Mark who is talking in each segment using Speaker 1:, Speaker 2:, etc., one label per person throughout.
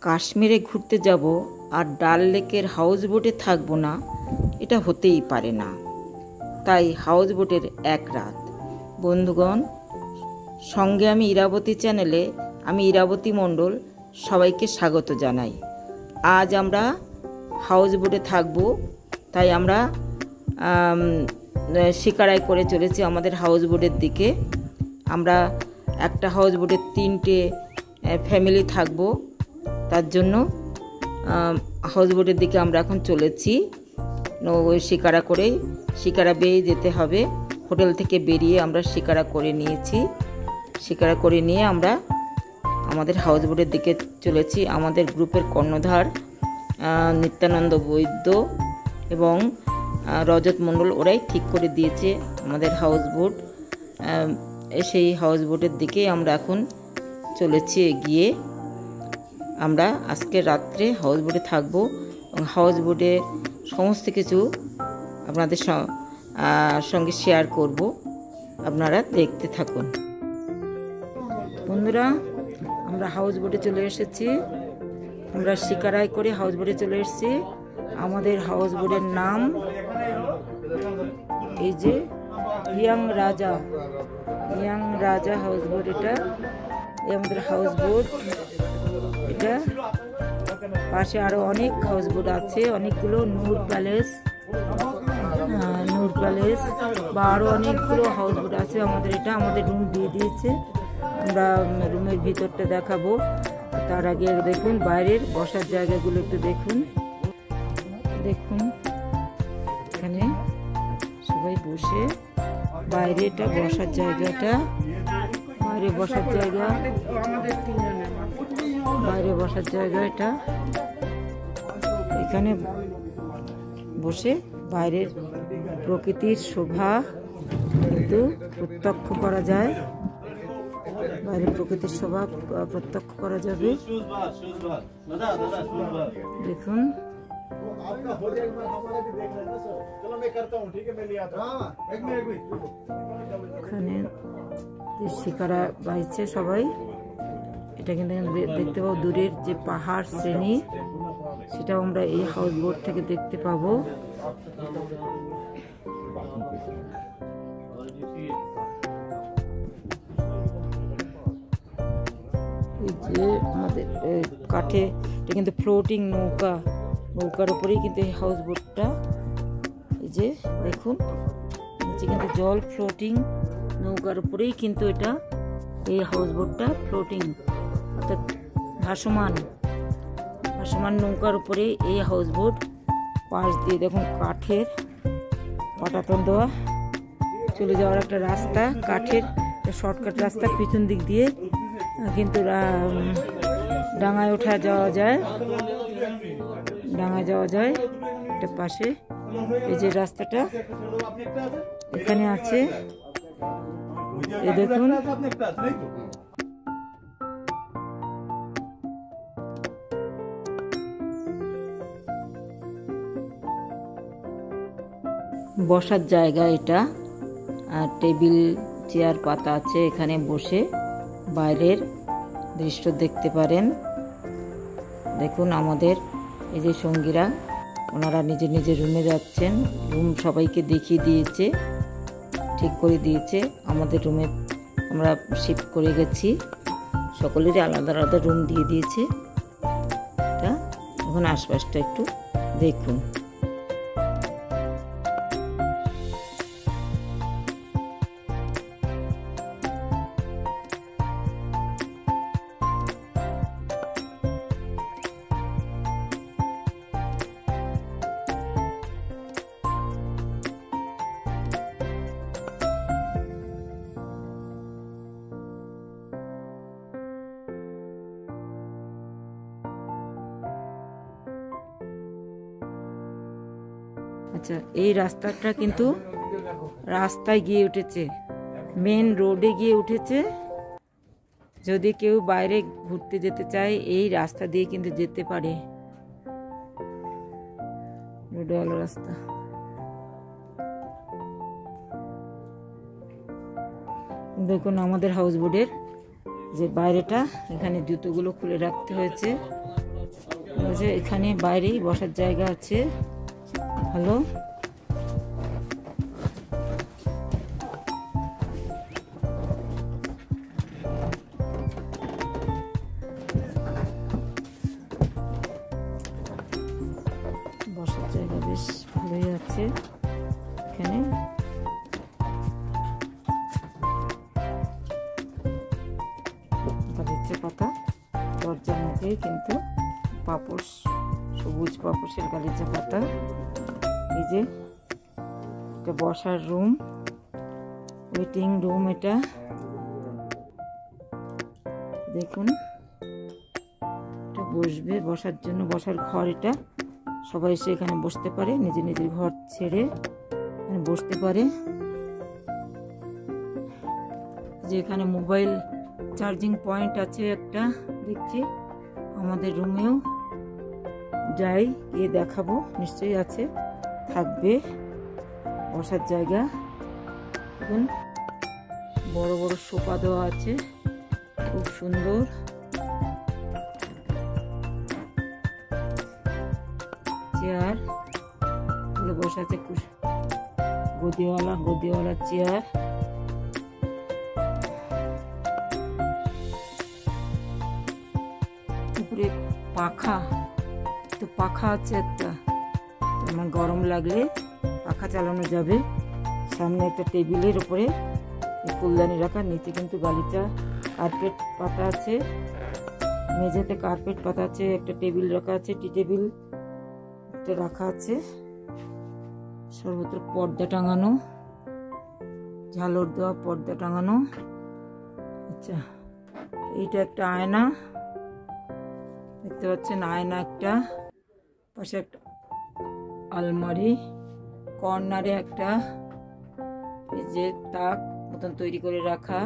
Speaker 1: কাশ্মীরে ঘুরতে যাব আর ডাল লেকের হাউস বোটে থাকবো না, এটা হতেই পারে না। তাই হাউস বোটের এক রাত। বন্ধুগণ, সঙ্গে আমি ইরাবতী চ্যানেলে, আমি ইরাবতী মণ্ডল, সবাইকে স্বাগত জানাই। আজ আমরা হাউস বোটে থাকবো, তাই আমরা শিকারায় করে চলেছি আমাদের হাউস বোটের দিকে। আমরা একটা হাউস বোটের 3টে ফ্যামিলি থাকবো, তার জন্য হাউস বোটের দিকে আমরা এখন চলেছি। ওই শিকারা করেই, শিকারা বেয়ে যেতে হবে। হোটেল থেকে বেরিয়ে আমরা শিকারা করে নিয়েছি। শিকারা করে নিয়ে আমরা আমাদের হাউস বোটের দিকে চলেছি। আমাদের গ্রুপের কর্ণধার নিত্যানন্দ বৈদ্য এবং রজত মণ্ডল, ওরাই ঠিক করে দিয়েছে আমাদের হাউস বোট। সেই হাউস বোটের দিকে আমরা এখন চলেছি এগিয়ে। আমরা আজকে রাত্রে হাউস বোটে থাকবো এবং হাউস বোটে সমস্ত কিছু আপনাদের সঙ্গে শেয়ার করব, আপনারা দেখতে থাকুন। বন্ধুরা, আমরা হাউস বোটে চলে এসেছি। আমরা শিকারায় করে হাউস বোটে চলে এসেছি। আমাদের হাউস বোটের নাম এই যে ইয়াং রাজা হাউস বোট। এটা আমাদের হাউস বোট। এটা পাশে আরো অনেক হাউস বোট আছে, অনেকগুলো নূর প্যালেস বা আরো অনেকগুলো হাউস বোট আছে। আমাদের এটা আমাদের রুম দিয়ে দিয়েছে। আমরা রুমের ভিতরটা দেখাবো। তার আগে দেখুন বাইরের বসার জায়গাগুলো একটু দেখুন। এখানে সবাই বসে, বাইরে এটা বসার জায়গাটা, বাইরে বসার জায়গা এটা। এখানে বসে বাইরের প্রকৃতির শোভা কিন্তু প্রত্যক্ষ করা যায়। বাইরের প্রকৃতির শোভা প্রত্যক্ষ করা যাবে। দেখুন ওখানে শিকারা বাইছে সবাই। এটা কিন্তু দেখতে পাবো দূরের যে পাহাড় শ্রেণী, সেটাও আমরা এই হাউস বোট থেকে দেখতে পাবো। এই যে আমাদের কাঠে, এটা কিন্তু ফ্লোটিং নৌকার উপরেই কিন্তু এই হাউস বোটটা। এই যে দেখুন নিচে কিন্তু জল, ফ্লোটিং নৌকার উপরেই কিন্তু এটা, এই হাউস বোটটা ফ্লোটিং, অর্থাৎ ভাসমান নৌকার উপরে এই হাউস বোট। পাশ দিয়ে দেখুন কাঠের পাটাতন দেওয়া, চলে যাওয়ার একটা রাস্তা, কাঠের শর্টকাট রাস্তা। পিছন দিক দিয়ে কিন্তু ডাঙায় যাওয়া যায়। এটা পাশে এই যে রাস্তাটা এখানে আছে, এই দেখুন। বসার জায়গা এটা, আর টেবিল চেয়ার পাতা আছে, এখানে বসে বাইরের দৃশ্য দেখতে পারেন। দেখুন আমাদের এই যে সঙ্গীরা, ওনারা নিজের নিজের রুমে যাচ্ছেন। রুম সবাইকে দেখিয়ে দিয়েছে, ঠিক করে দিয়েছে। আমাদের রুমে আমরা শিফট করে গেছি, সকলেরই আলাদা আলাদা রুম দিয়ে দিয়েছে। এটা এখন আশপাশটা একটু দেখুন। আচ্ছা, এই রাস্তাটা কিন্তু রাস্তায় গিয়ে উঠেছে, মেন রোডে গিয়ে উঠেছে। যদি কেউ বাইরে ঘুরতে যেতে চায়, এই রাস্তা দিয়ে কিন্তু যেতে পারে। রোডওয়ালা রাস্তা। দেখুন আমাদের হাউস বোটের যে বাইরেটা, এখানে জুতোগুলো খুলে রাখতে হয়েছে। এখানে বাইরেই বসার জায়গা আছে ভালো। বসার জায়গা বেশ ভালোই আছে এখানে। গালিচা পাতা দরজার মধ্যে কিন্তু পাপোশ, সবুজ পাপোশের গালিচা পাতা। এই যে এটা বসার রুম, ওয়েটিং রুম। এটা দেখুন, এটা বসবে, বসার জন্য বসার ঘর। এটা সবাই এসে এখানে বসতে পারে, নিজের নিজের ঘর ছেড়ে এখানে বসতে পারে। যে এখানে মোবাইল চার্জিং পয়েন্ট আছে একটা, দেখছি। আমাদের রুমেও যাই, গিয়ে দেখাবো, নিশ্চয়ই আছে, থাকবে বসার জায়গা। দেখুন বড় বড় সোফা দেওয়া আছে, খুব সুন্দর। চেয়ার গুলো বসা আছে, গদিওয়ালা চেয়ার। উপরে পাখা আছে একটা, আমার গরম লাগলে পাখা চালানো যাবে। সামনে একটা টেবিলের উপরে ফুলদানি রাখা, নিচে কিন্তু গালিচা কার্পেট পাতা আছে, মেঝেতে কার্পেট পাতা আছে। একটা টেবিল রাখা আছে, টি টেবিল একটা রাখা আছে। সর্বত্র পর্দা টাঙানো, ঝালর দেওয়া পর্দা টাঙানো। আচ্ছা, এইটা একটা আয়না দেখতে পাচ্ছেন, আয়না একটা। পাশে একটা আলমারি, কর্নারে একটা এই যে তাক মতন তৈরি করে রাখা।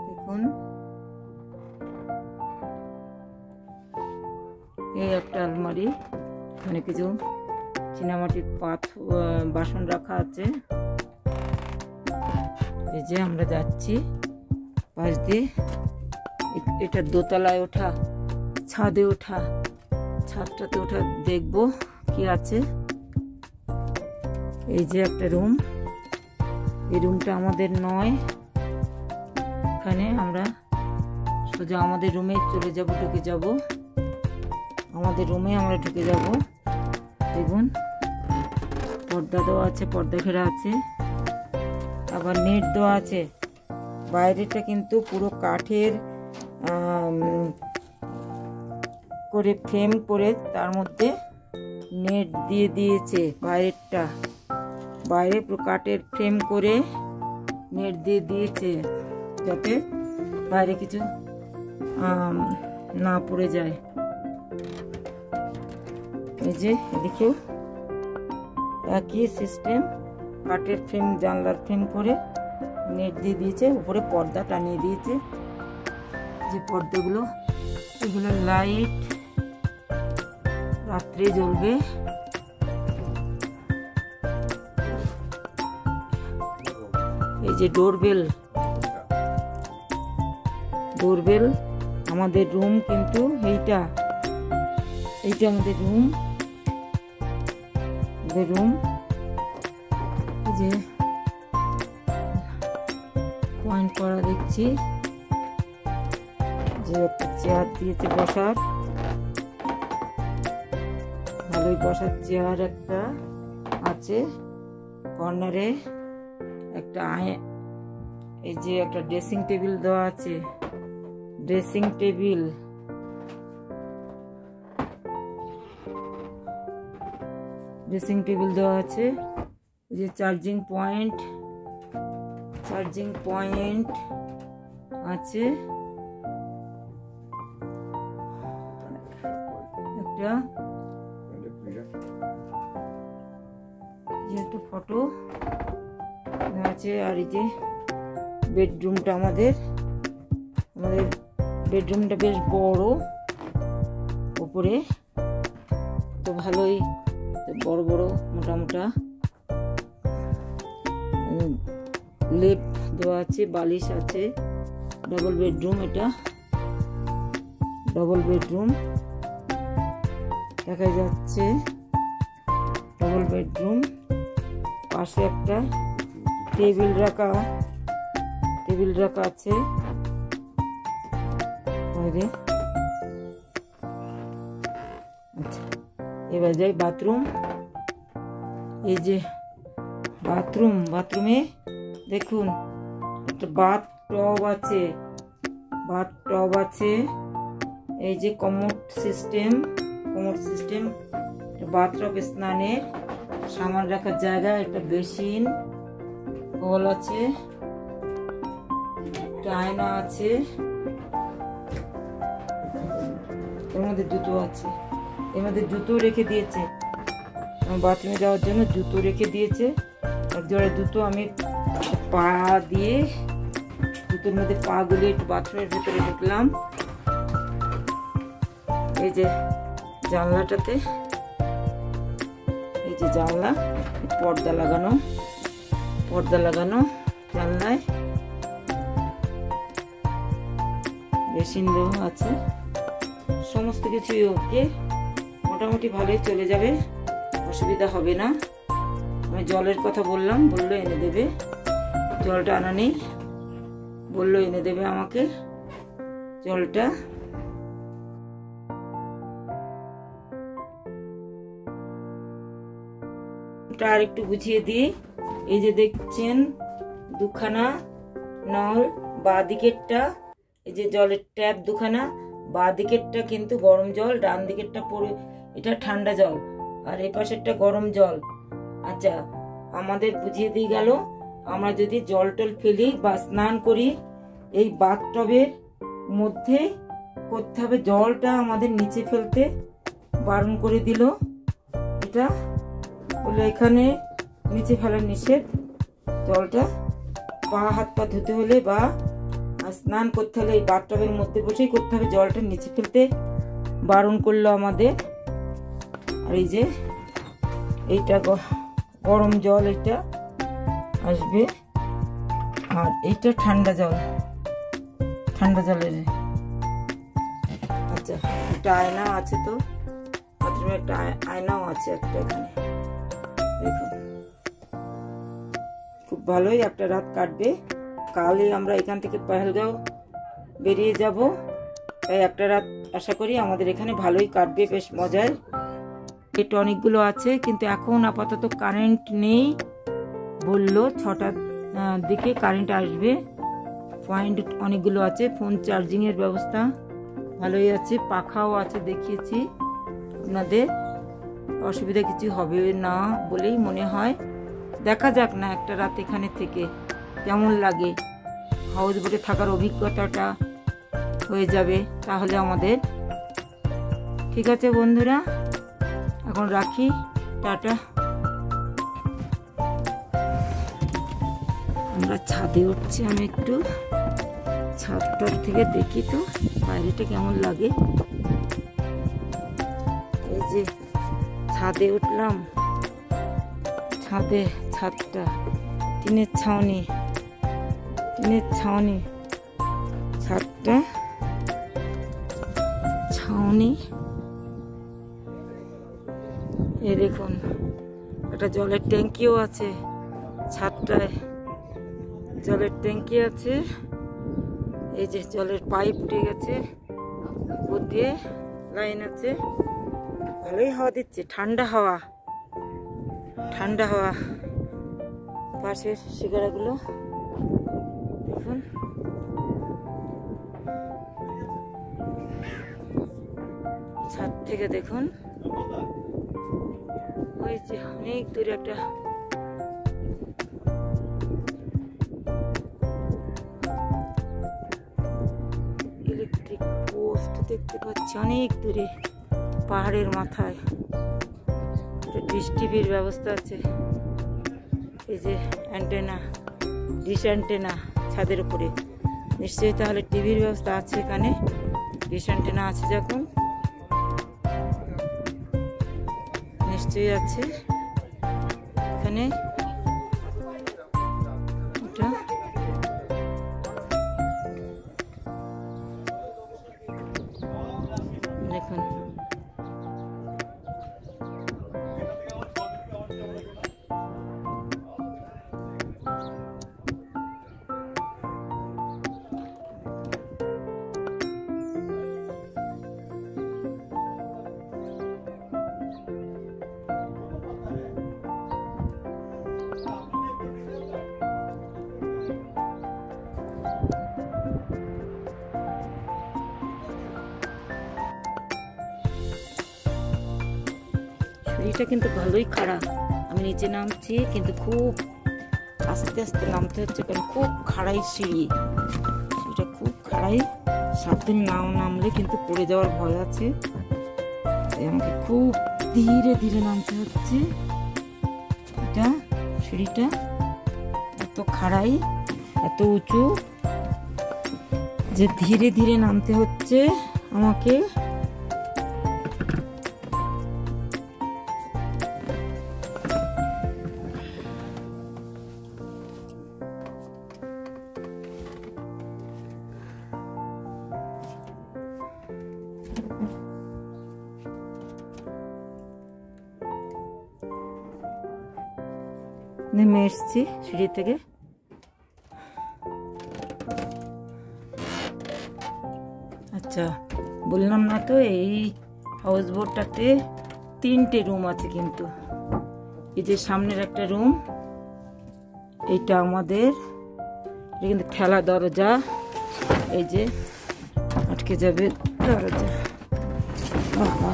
Speaker 1: দেখুন এই একটা আলমারি, এখানে কিছু চীনামাটির বাসন রাখা আছে। এই যে আমরা যাচ্ছি পাশ দিয়ে, এটা দোতলায় ওঠা, ছাদে ওঠা, ছাদটাতে ওঠা, দেখবো কি আছে। এই যে একটা রুম, এই রুমটা আমাদের নয়। এখানে আমরা সোজা আমাদের রুমে চলে যাব, ঢুকে যাব, আমাদের রুমে আমরা ঢুকে যাব। দেখুন পর্দা দেওয়া আছে, পর্দা ঘেরা আছে, আবার নেট দেওয়া আছে। বাইরেটা কিন্তু পুরো কাঠের করে ফ্রেম করে তার মধ্যে নেট দিয়ে দিয়েছে। বাইরে পুরো কাঠের ফ্রেম করে নেট দিয়ে দিয়েছে, যাতে বাইরে কিছু না পড়ে যায়। এই যে এদিকেও একই সিস্টেম, কাঠের ফ্রেম, জানলার ফ্রেম করে নেট দিয়ে দিয়েছে, উপরে পর্দা টানিয়ে দিয়েছে। যে পর্দাগুলো, এগুলো লাইট রাত্রে জ্বলবে। এই যে ডোরবেল, আমাদের রুম কিন্তু এইটা আমাদের রুম। যে পয়েন্ট করা দেখছি, যে একটা চেয়ার দিয়েছে বসার, ভালোই বসার চেয়ার একটা আছে। কর্নারে একটা এই যে একটা ড্রেসিং টেবিল দেওয়া আছে, ড্রেসিং টেবিল। দেওয়া আছে। এই যে চার্জিং পয়েন্ট আছে। একটা ফটো আছে। আর এই যে বেডরুমটা, আমাদের বেডরুমটা বেশ বড়, উপরে তো ভালোই বড় বড় মোটা লেপ দেওয়া আছে, বালিশ আছে। ডাবল বেডরুম, এটা ডবল বেডরুম দেখা যাচ্ছে, ডবল বেডরুম। পাশে একটা টেবিল রাখা আছে বাইরে। আচ্ছা, এবার যাই বাথরুম। এই যে বাথরুমে দেখুন একটা বাথ টব আছে। এই যে কমোড সিস্টেম, বাথটব স্নানের সামান রাখার জায়গা, একটা বেসিন, কল আছে, একটা আয়না আছে, এর মধ্যে জুতো আছে, এর মধ্যে জুতো রেখে দিয়েছে। বাথরুমে যাওয়ার জন্য জুতো রেখে দিয়েছে। এক জোড়া জুতো আমি পা দিয়ে জুতোর মধ্যে পা গুলিয়ে একটু বাথরুমের ভেতরে ঢুকলাম। এই যে জানলাটাতে, এই যে জানলা, পর্দা লাগানো জানলায়, বেসিন দেওয়া আছে, সমস্ত কিছুই ওকে, মোটামুটি ভালোই চলে যাবে, অসুবিধা হবে না। আমি জলের কথা বললাম, বললো এনে দেবে, জলটা আনা নেই, বললো এনে দেবে আমাকে জলটা। আর একটু বুঝিয়ে দিই। এই যে দেখছেন দুখানা নল, বাঁ দিকেরটা এই যে জলের ট্যাপ দুখানা, বাঁ দিকেরটা কিন্তু গরম জল, ডান দিকেরটা এটা ঠান্ডা জল, আর এই পাশেরটা গরম জল। আচ্ছা, আমাদের বুঝিয়ে দিয়ে গেল, আমরা যদি জল টল ফেলি বা স্নান করি, এই বাথটবের মধ্যে করতে হবে, জলটা আমাদের নিচে ফেলতে বারণ করে দিল। এটা বলে এখানে নিচে ফেলা নিষেধ, জলটা পা হাত পা ধুতে হলে বা স্নান করতে হলে এই বাথটবের মধ্যে বসেই করতে হবে, জলটা নিচে ফেলতে বারণ করলো আমাদের। আর এই যে এইটা গরম জল, এটা আসবে, আর এইটা ঠান্ডা জলের। আচ্ছা, একটা আয়না আছে, তো বাথরুমে একটা আয়নাও আছে একটা এখানে, দেখুন খুব ভালোই একটা রাত কাটবে। কালই আমরা এখান থেকে পেহেলগাঁও বেরিয়ে যাব, তাই একটা রাত আশা করি আমাদের এখানে ভালোই কাটবে, বেশ মজার। এই টনিকগুলো আছে, কিন্তু এখন আপাতত কারেন্ট নেই, বললো 6টার দিকে কারেন্ট আসবে। পয়েন্ট অনেকগুলো আছে, ফোন চার্জিং এর ব্যবস্থা ভালোই আছে, পাখাও আছে, দেখিয়েছি আপনাদের, অসুবিধা কিছু হবে না বলেই মনে হয়। দেখা যাক না একটা রাত এখানে থেকে কেমন লাগে, হাউস বোটে থাকার অভিজ্ঞতাটা হয়ে যাবে তাহলে আমাদের। ঠিক আছে বন্ধুরা, এখন রাখি, টাটা। আমরা ছাদে উঠছি, আমি একটু ছাদটার থেকে দেখি তো বাইরেটা কেমন লাগে। এই যে ছাদে উঠলাম, ছাদটা টিনের ছাউনি, ছাদটা ছাউনি। এই দেখুন একটা জলের ট্যাঙ্কিও আছে, ছাদটায় জলের ট্যাঙ্কি আছে। এই যে জলের পাইপ উঠে গেছে, উপর দিয়ে লাইন আছে, ভালোই হাওয়া দিচ্ছে, ঠান্ডা হাওয়া। পাশের সিগারাগুলো দেখুন, ছাদ থেকে দেখুন, ওই যে অনেক দূরে একটা ইলেকট্রিক পোস্ট দেখতে পাচ্ছি অনেক দূরে, পাহাড়ের মাথায়। ডিশ টিভির ব্যবস্থা আছে, এই যে অ্যান্টেনা, ডিশ অ্যান্টেনা ছাদের উপরে, নিশ্চয়ই তাহলে টিভির ব্যবস্থা আছে এখানে। ডিশ অ্যান্টেনা আছে যখন, নিশ্চয়ই আছে এখানে। এটা সিঁড়িটা কিন্তু ভালোই খাড়া। আমি নিচে নামছি কিন্তু খুব আস্তে আস্তে নামতে হচ্ছে, কারণ খুব খাড়াই সিঁড়িটা খুব খাড়াই। সাবধানে নামলে কিন্তু পড়ে যাওয়ার ভয় আছে, তাই আমাকে খুব ধীরে ধীরে নামতে হচ্ছে। এটা সিঁড়িটা এত খাড়াই, এত উঁচু যে ধীরে ধীরে নামতে হচ্ছে আমাকে। নেমে এসছি সিঁড়ি থেকে। আচ্ছা, বললাম না তো এই হাউস বোটটাতে 3টে রুম আছে, কিন্তু এই যে সামনের একটা রুম, এইটা আমাদের, এটা কিন্তু ঠেলা দরজা, এই যে আটকে যাবে দরজা। বাবা,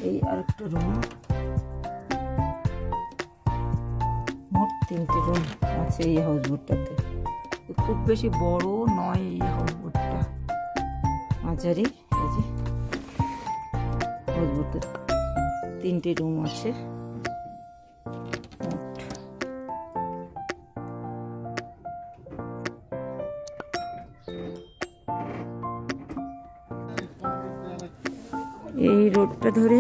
Speaker 1: এই আরেকটা রুম, মোট 3টে রুম আছে এই হাউস বোটটাতে। খুব বেশি বড় নয় এই হাউস বোটটা, মাঝারি। এই যে হাউস বোটে 3টে রুম আছে। এই রোডটা ধরে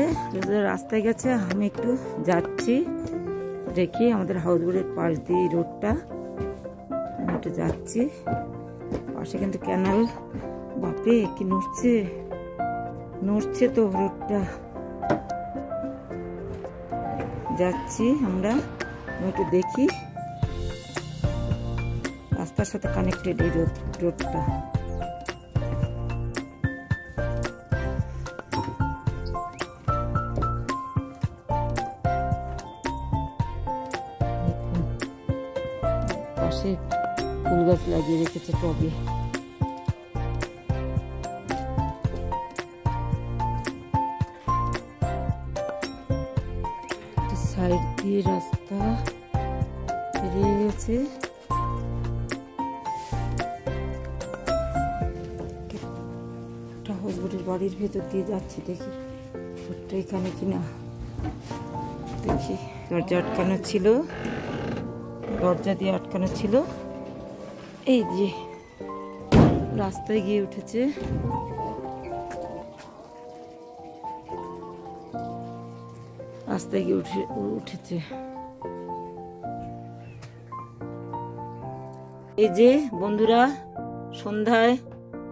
Speaker 1: রাস্তায় গেছে, আমি একটু যাচ্ছি, দেখি আমাদের হাউস বোটের পাশ দিয়ে এই রোডটা, আমি একটু যাচ্ছি। পাশে কিন্তু ক্যানাল, বাপে কি নড়ছে তো রোডটা। যাচ্ছি আমরা, আমি একটু দেখি, রাস্তার সাথে কানেক্টেড এই রোডটা। পাশে ফুল গাছ লাগিয়ে রেখেছে টবে। সাইড দিয়ে রাস্তা বেরিয়ে গেছে। হাউস বোটের বাড়ির ভেতর দিয়ে যাচ্ছি, দেখি ওটা এখানে কিনা। দেখি দরজা আটকানো ছিল, দরজা দিয়ে আটকানো ছিল। এই যে রাস্তায় গিয়ে উঠেছে, রাস্তায় গিয়ে উঠেছে। এই যে বন্ধুরা, সন্ধ্যায়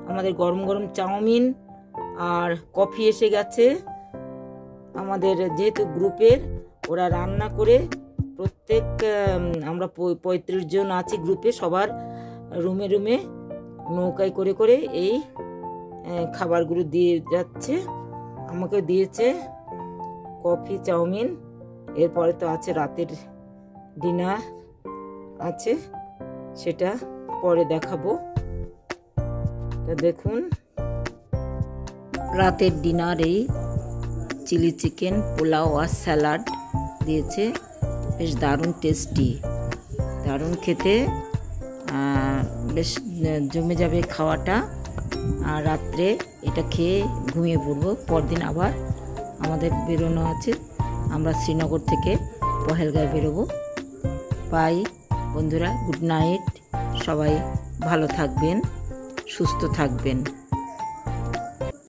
Speaker 1: আমাদের গরম গরম চাউমিন আর কফি এসে গেছে। আমাদের যেহেতু গ্রুপের, ওরা রান্না করে প্রত্যেক, আমরা 35 জন আছি গ্রুপে, সবার রুমে রুমে নৌকায় করে করে এই খাবারগুলো দিয়ে যাচ্ছে। আমাকে দিয়েছে কফি, চাউমিন। এরপরে তো আছে রাতের ডিনার আছে, সেটা পরে দেখাবো। তা দেখুন, রাতের ডিনার এই চিলি চিকেন, পোলাও আর স্যালাড দিয়েছে। বেশ দারুণ টেস্টি, দারুণ খেতে, বেশ জমে যাবে খাওয়াটা। আর রাত্রে এটা খেয়ে ঘুমিয়ে পড়বো। পরদিন আবার আমাদের বেরোনো আছে, আমরা শ্রীনগর থেকে পহেলগাঁও বেরোবো। বাই বন্ধুরা, গুড নাইট। সবাই ভালো থাকবেন, সুস্থ থাকবেন।